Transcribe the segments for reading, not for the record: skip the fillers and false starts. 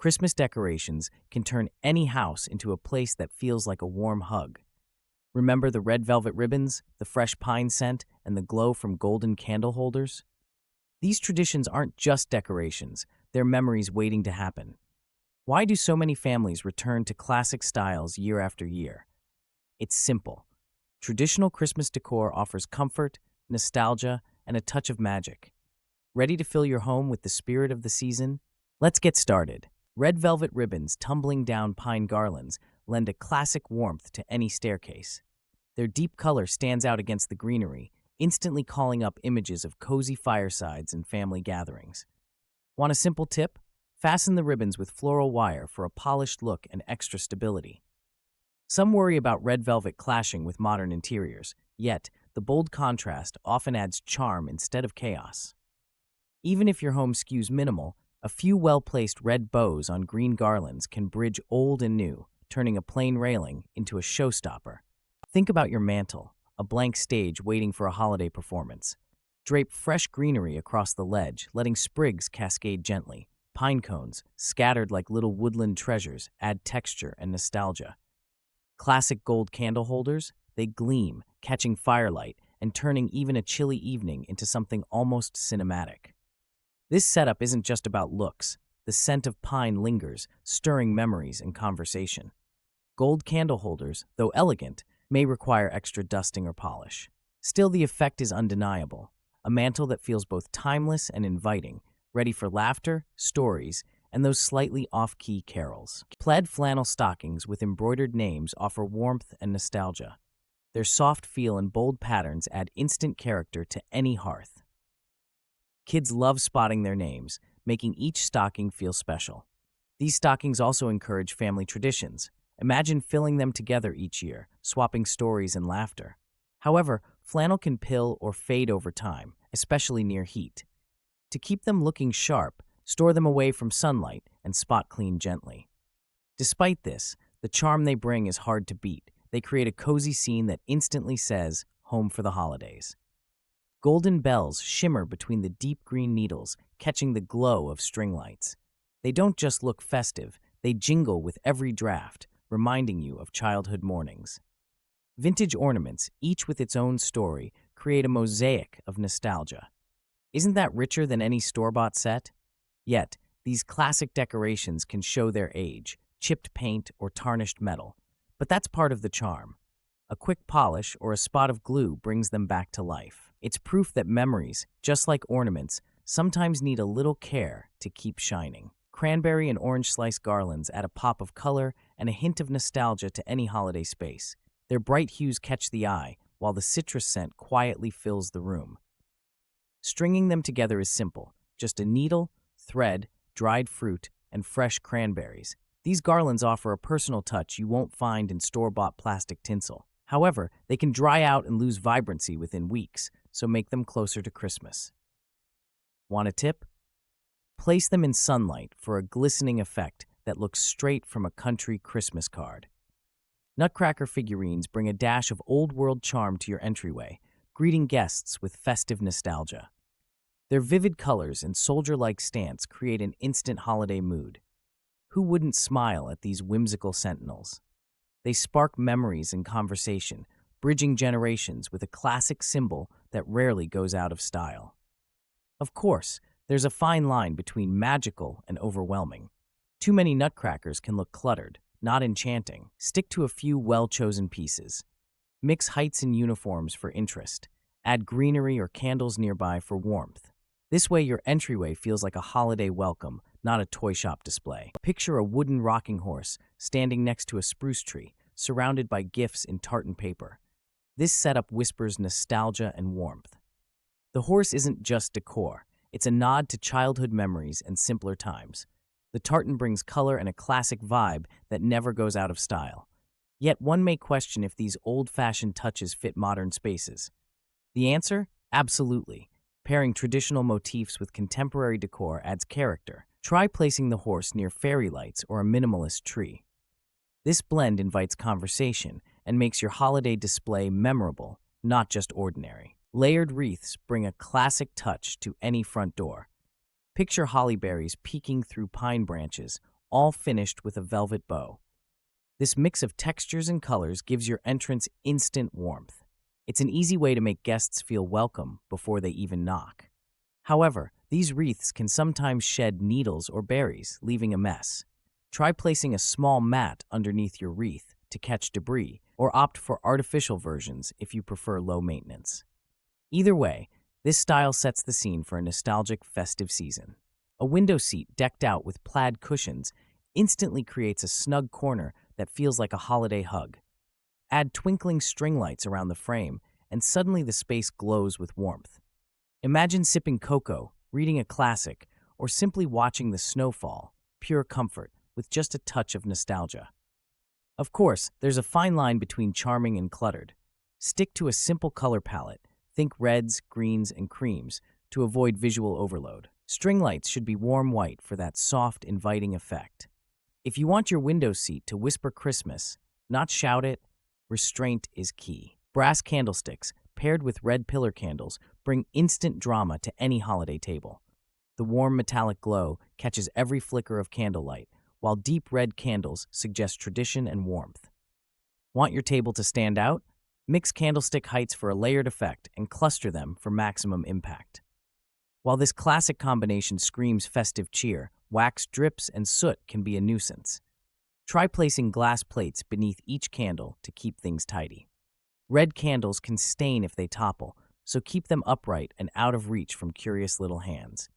Christmas decorations can turn any house into a place that feels like a warm hug. Remember the red velvet ribbons, the fresh pine scent, and the glow from golden candle holders? These traditions aren't just decorations, they're memories waiting to happen. Why do so many families return to classic styles year after year? It's simple. Traditional Christmas decor offers comfort, nostalgia, and a touch of magic. Ready to fill your home with the spirit of the season? Let's get started. Red velvet ribbons tumbling down pine garlands lend a classic warmth to any staircase. Their deep color stands out against the greenery, instantly calling up images of cozy firesides and family gatherings. Want a simple tip? Fasten the ribbons with floral wire for a polished look and extra stability. Some worry about red velvet clashing with modern interiors, yet the bold contrast often adds charm instead of chaos. Even if your home skews minimal, a few well-placed red bows on green garlands can bridge old and new, turning a plain railing into a showstopper. Think about your mantle, a blank stage waiting for a holiday performance. Drape fresh greenery across the ledge, letting sprigs cascade gently. Pine cones, scattered like little woodland treasures, add texture and nostalgia. Classic gold candle holders, they gleam, catching firelight and turning even a chilly evening into something almost cinematic. This setup isn't just about looks. The scent of pine lingers, stirring memories and conversation. Gold candle holders, though elegant, may require extra dusting or polish. Still, the effect is undeniable. A mantle that feels both timeless and inviting, ready for laughter, stories, and those slightly off-key carols. Plaid flannel stockings with embroidered names offer warmth and nostalgia. Their soft feel and bold patterns add instant character to any hearth. Kids love spotting their names, making each stocking feel special. These stockings also encourage family traditions. Imagine filling them together each year, swapping stories and laughter. However, flannel can pill or fade over time, especially near heat. To keep them looking sharp, store them away from sunlight and spot clean gently. Despite this, the charm they bring is hard to beat. They create a cozy scene that instantly says, "Home for the holidays." Golden bells shimmer between the deep green needles, catching the glow of string lights. They don't just look festive, they jingle with every draft, reminding you of childhood mornings. Vintage ornaments, each with its own story, create a mosaic of nostalgia. Isn't that richer than any store-bought set? Yet, these classic decorations can show their age, chipped paint or tarnished metal. But that's part of the charm. A quick polish or a spot of glue brings them back to life. It's proof that memories, just like ornaments, sometimes need a little care to keep shining. Cranberry and orange slice garlands add a pop of color and a hint of nostalgia to any holiday space. Their bright hues catch the eye, while the citrus scent quietly fills the room. Stringing them together is simple, just a needle, thread, dried fruit, and fresh cranberries. These garlands offer a personal touch you won't find in store-bought plastic tinsel. However, they can dry out and lose vibrancy within weeks, so make them closer to Christmas. Want a tip? Place them in sunlight for a glistening effect that looks straight from a country Christmas card. Nutcracker figurines bring a dash of old-world charm to your entryway, greeting guests with festive nostalgia. Their vivid colors and soldier-like stance create an instant holiday mood. Who wouldn't smile at these whimsical sentinels? They spark memories and conversation, bridging generations with a classic symbol that rarely goes out of style. Of course, there's a fine line between magical and overwhelming. Too many nutcrackers can look cluttered, not enchanting. Stick to a few well-chosen pieces. Mix heights and uniforms for interest. Add greenery or candles nearby for warmth. This way your entryway feels like a holiday welcome, not a toy shop display. Picture a wooden rocking horse standing next to a spruce tree, surrounded by gifts in tartan paper. This setup whispers nostalgia and warmth. The horse isn't just decor, it's a nod to childhood memories and simpler times. The tartan brings color and a classic vibe that never goes out of style. Yet one may question if these old-fashioned touches fit modern spaces. The answer? Absolutely. Pairing traditional motifs with contemporary decor adds character. Try placing the horse near fairy lights or a minimalist tree. This blend invites conversation and makes your holiday display memorable, not just ordinary. Layered wreaths bring a classic touch to any front door. Picture holly berries peeking through pine branches, all finished with a velvet bow. This mix of textures and colors gives your entrance instant warmth. It's an easy way to make guests feel welcome before they even knock. However, these wreaths can sometimes shed needles or berries, leaving a mess. Try placing a small mat underneath your wreath to catch debris, or opt for artificial versions if you prefer low maintenance. Either way, this style sets the scene for a nostalgic festive season. A window seat decked out with plaid cushions instantly creates a snug corner that feels like a holiday hug. Add twinkling string lights around the frame, and suddenly the space glows with warmth. Imagine sipping cocoa, reading a classic, or simply watching the snowfall, pure comfort, with just a touch of nostalgia. Of course, there's a fine line between charming and cluttered. Stick to a simple color palette, think reds, greens, and creams, to avoid visual overload. String lights should be warm white for that soft, inviting effect. If you want your window seat to whisper Christmas, not shout it, restraint is key. Brass candlesticks, paired with red pillar candles, bring instant drama to any holiday table. The warm metallic glow catches every flicker of candlelight, while deep red candles suggest tradition and warmth. Want your table to stand out? Mix candlestick heights for a layered effect and cluster them for maximum impact. While this classic combination screams festive cheer, wax drips and soot can be a nuisance. Try placing glass plates beneath each candle to keep things tidy. Red candles can stain if they topple, so keep them upright and out of reach from curious little hands.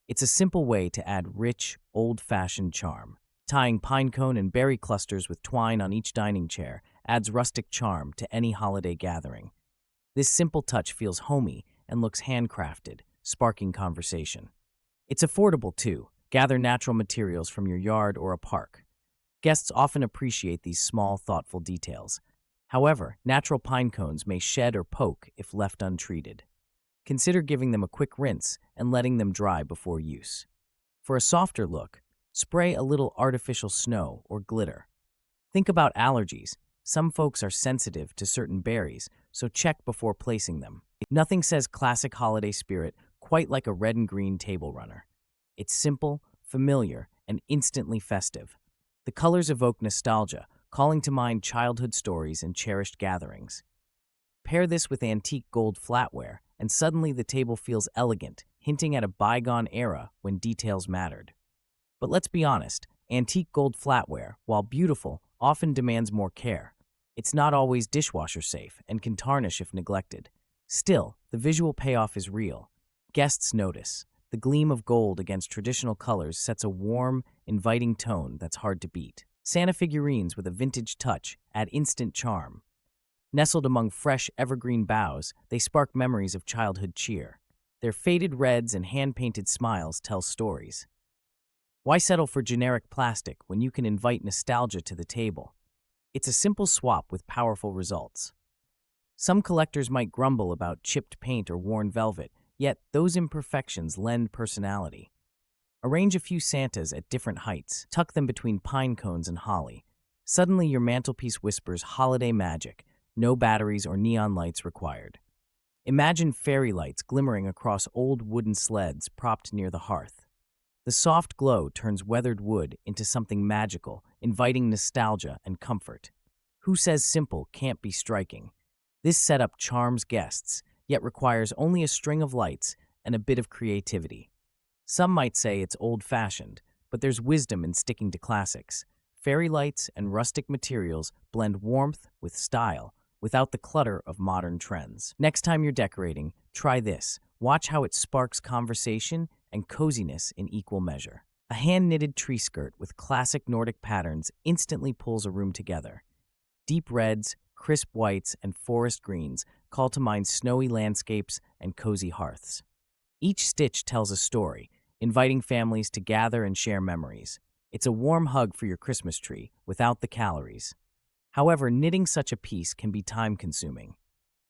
It's a simple way to add rich, old-fashioned charm. Tying pinecone and berry clusters with twine on each dining chair adds rustic charm to any holiday gathering. This simple touch feels homey and looks handcrafted, sparking conversation. It's affordable too. Gather natural materials from your yard or a park. Guests often appreciate these small, thoughtful details. However, natural pine cones may shed or poke if left untreated. Consider giving them a quick rinse and letting them dry before use. For a softer look, spray a little artificial snow or glitter. Think about allergies. Some folks are sensitive to certain berries, so check before placing them. Nothing says classic holiday spirit quite like a red and green table runner. It's simple, familiar, and instantly festive. The colors evoke nostalgia, calling to mind childhood stories and cherished gatherings. Pair this with antique gold flatware, and suddenly the table feels elegant, hinting at a bygone era when details mattered. But let's be honest, antique gold flatware, while beautiful, often demands more care. It's not always dishwasher safe and can tarnish if neglected. Still, the visual payoff is real. Guests notice. The gleam of gold against traditional colors sets a warm, inviting tone that's hard to beat. Santa figurines with a vintage touch add instant charm. Nestled among fresh, evergreen boughs, they spark memories of childhood cheer. Their faded reds and hand-painted smiles tell stories. Why settle for generic plastic when you can invite nostalgia to the table? It's a simple swap with powerful results. Some collectors might grumble about chipped paint or worn velvet, yet those imperfections lend personality. Arrange a few Santas at different heights, tuck them between pine cones and holly. Suddenly your mantelpiece whispers holiday magic, no batteries or neon lights required. Imagine fairy lights glimmering across old wooden sleds propped near the hearth. The soft glow turns weathered wood into something magical, inviting nostalgia and comfort. Who says simple can't be striking? This setup charms guests, yet requires only a string of lights and a bit of creativity. Some might say it's old-fashioned, but there's wisdom in sticking to classics. Fairy lights and rustic materials blend warmth with style, without the clutter of modern trends. Next time you're decorating, try this. Watch how it sparks conversation and coziness in equal measure. A hand-knitted tree skirt with classic Nordic patterns instantly pulls a room together. Deep reds, crisp whites, and forest greens call to mind snowy landscapes and cozy hearths. Each stitch tells a story, inviting families to gather and share memories. It's a warm hug for your Christmas tree, without the calories. However, knitting such a piece can be time-consuming.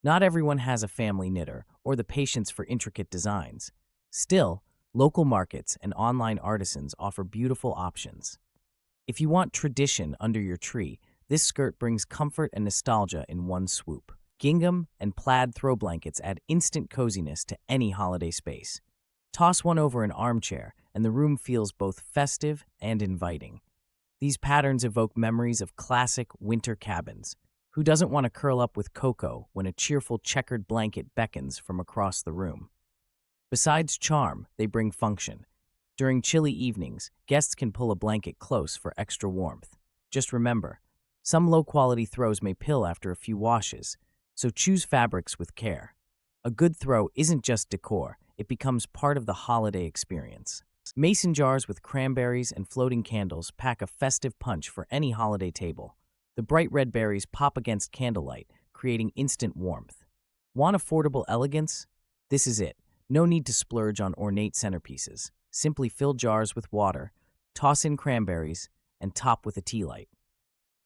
Not everyone has a family knitter or the patience for intricate designs. Still, local markets and online artisans offer beautiful options. If you want tradition under your tree, this skirt brings comfort and nostalgia in one swoop. Gingham and plaid throw blankets add instant coziness to any holiday space. Toss one over an armchair, and the room feels both festive and inviting. These patterns evoke memories of classic winter cabins. Who doesn't want to curl up with cocoa when a cheerful checkered blanket beckons from across the room? Besides charm, they bring function. During chilly evenings, guests can pull a blanket close for extra warmth. Just remember, some low-quality throws may pill after a few washes, so choose fabrics with care. A good throw isn't just decor, it becomes part of the holiday experience. Mason jars with cranberries and floating candles pack a festive punch for any holiday table. The bright red berries pop against candlelight, creating instant warmth. Want affordable elegance? This is it. No need to splurge on ornate centerpieces. Simply fill jars with water, toss in cranberries, and top with a tea light.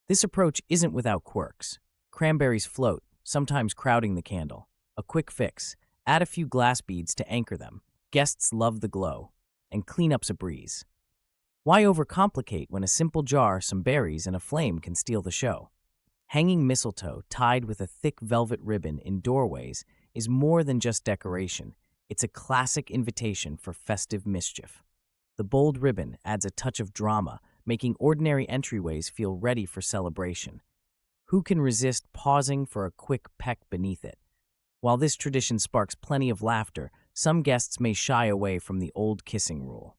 This approach isn't without quirks. Cranberries float, sometimes crowding the candle. A quick fix: add a few glass beads to anchor them. Guests love the glow, and cleanup's a breeze. Why overcomplicate when a simple jar, some berries, and a flame can steal the show? Hanging mistletoe tied with a thick velvet ribbon in doorways is more than just decoration. It's a classic invitation for festive mischief. The bold ribbon adds a touch of drama, making ordinary entryways feel ready for celebration. Who can resist pausing for a quick peck beneath it? While this tradition sparks plenty of laughter, some guests may shy away from the old kissing rule.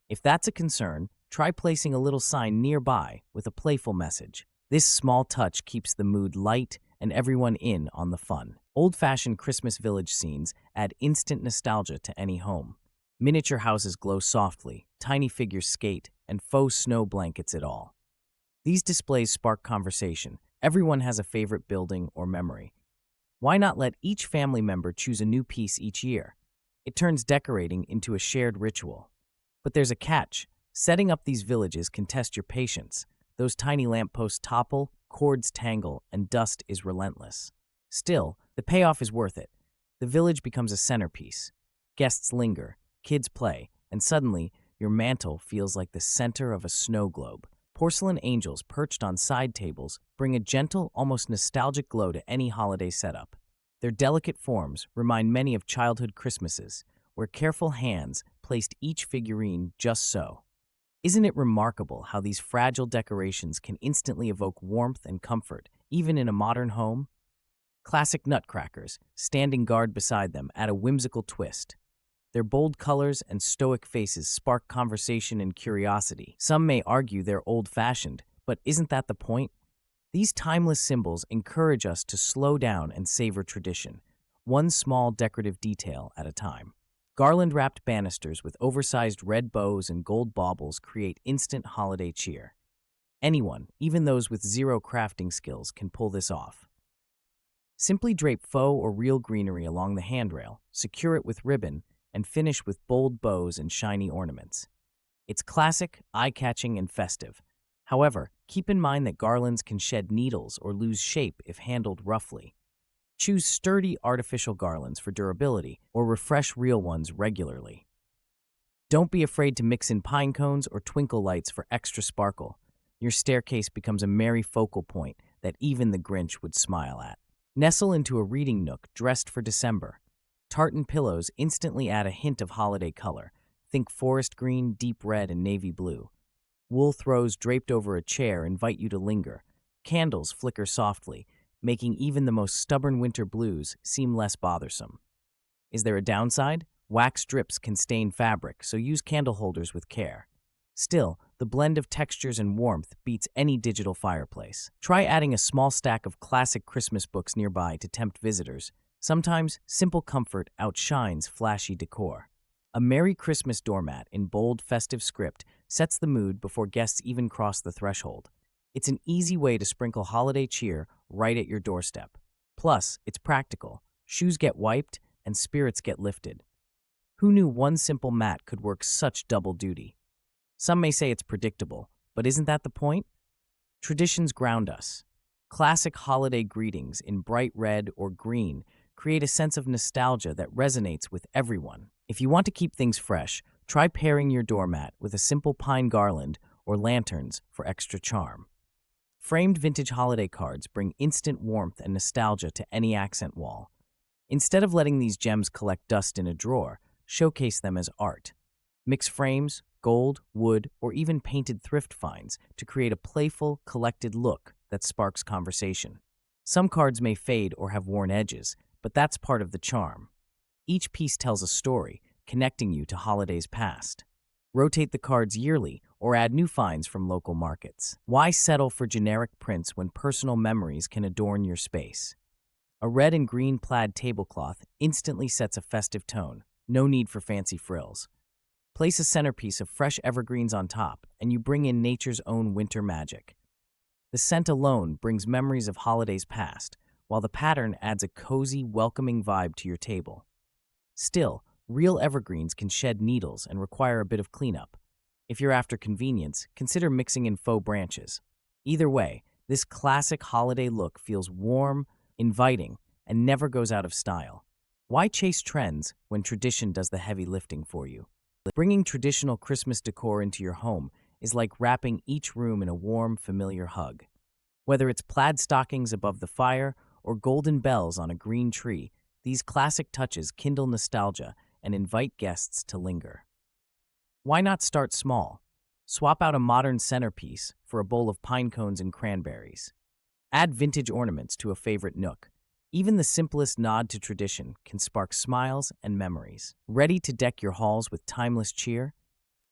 If that's a concern, try placing a little sign nearby with a playful message. This small touch keeps the mood light and everyone in on the fun. Old-fashioned Christmas village scenes add instant nostalgia to any home. Miniature houses glow softly, tiny figures skate, and faux snow blankets it all. These displays spark conversation. Everyone has a favorite building or memory. Why not let each family member choose a new piece each year? It turns decorating into a shared ritual. But there's a catch. Setting up these villages can test your patience. Those tiny lampposts topple, cords tangle, and dust is relentless. Still, the payoff is worth it. The village becomes a centerpiece. Guests linger, kids play, and suddenly, your mantle feels like the center of a snow globe. Porcelain angels perched on side tables bring a gentle, almost nostalgic glow to any holiday setup. Their delicate forms remind many of childhood Christmases, where careful hands placed each figurine just so. Isn't it remarkable how these fragile decorations can instantly evoke warmth and comfort, even in a modern home? Classic nutcrackers, standing guard beside them, add a whimsical twist. Their bold colors and stoic faces spark conversation and curiosity. Some may argue they're old-fashioned, but isn't that the point? These timeless symbols encourage us to slow down and savor tradition, one small decorative detail at a time. Garland-wrapped banisters with oversized red bows and gold baubles create instant holiday cheer. Anyone, even those with zero crafting skills, can pull this off. Simply drape faux or real greenery along the handrail, secure it with ribbon, and finish with bold bows and shiny ornaments. It's classic, eye-catching, and festive. However, keep in mind that garlands can shed needles or lose shape if handled roughly. Choose sturdy artificial garlands for durability or refresh real ones regularly. Don't be afraid to mix in pine cones or twinkle lights for extra sparkle. Your staircase becomes a merry focal point that even the Grinch would smile at. Nestle into a reading nook dressed for December. Tartan pillows instantly add a hint of holiday color. Think forest green, deep red, and navy blue. Wool throws draped over a chair invite you to linger. Candles flicker softly, making even the most stubborn winter blues seem less bothersome. Is there a downside? Wax drips can stain fabric, so use candle holders with care. Still, the blend of textures and warmth beats any digital fireplace. Try adding a small stack of classic Christmas books nearby to tempt visitors. Sometimes, simple comfort outshines flashy decor. A Merry Christmas doormat in bold, festive script sets the mood before guests even cross the threshold. It's an easy way to sprinkle holiday cheer right at your doorstep. Plus, it's practical. Shoes get wiped, and spirits get lifted. Who knew one simple mat could work such double duty? Some may say it's predictable, but isn't that the point? Traditions ground us. Classic holiday greetings in bright red or green create a sense of nostalgia that resonates with everyone. If you want to keep things fresh, try pairing your doormat with a simple pine garland or lanterns for extra charm. Framed vintage holiday cards bring instant warmth and nostalgia to any accent wall. Instead of letting these gems collect dust in a drawer, showcase them as art. Mix frames, gold, wood, or even painted thrift finds to create a playful, collected look that sparks conversation. Some cards may fade or have worn edges, but that's part of the charm. Each piece tells a story, connecting you to holidays past. Rotate the cards yearly or add new finds from local markets. Why settle for generic prints when personal memories can adorn your space? A red and green plaid tablecloth instantly sets a festive tone. No need for fancy frills. Place a centerpiece of fresh evergreens on top, and you bring in nature's own winter magic. The scent alone brings memories of holidays past, while the pattern adds a cozy, welcoming vibe to your table. Still, real evergreens can shed needles and require a bit of cleanup. If you're after convenience, consider mixing in faux branches. Either way, this classic holiday look feels warm, inviting, and never goes out of style. Why chase trends when tradition does the heavy lifting for you? Bringing traditional Christmas decor into your home is like wrapping each room in a warm, familiar hug. Whether it's plaid stockings above the fire or golden bells on a green tree, these classic touches kindle nostalgia and invite guests to linger. Why not start small? Swap out a modern centerpiece for a bowl of pine cones and cranberries. Add vintage ornaments to a favorite nook. Even the simplest nod to tradition can spark smiles and memories. Ready to deck your halls with timeless cheer?